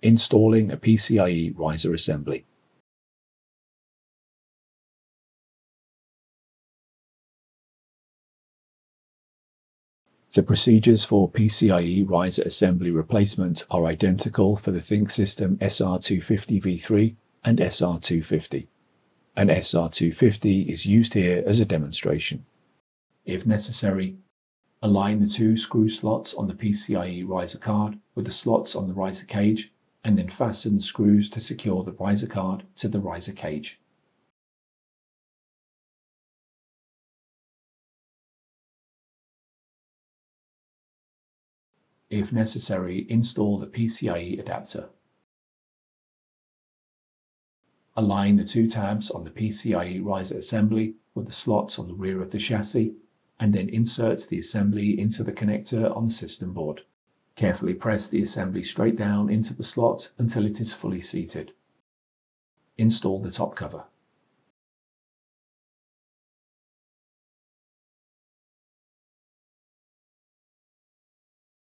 Installing a PCIe riser assembly. The procedures for PCIe riser assembly replacement are identical for the ThinkSystem SR250 V3 and SR250. An SR250 is used here as a demonstration. If necessary, align the two screw slots on the PCIe riser card with the slots on the riser cage, and then fasten the screws to secure the riser card to the riser cage. If necessary, install the PCIe adapter. Align the two tabs on the PCIe riser assembly with the slots on the rear of the chassis, and then insert the assembly into the connector on the system board. Carefully press the assembly straight down into the slot until it is fully seated. Install the top cover.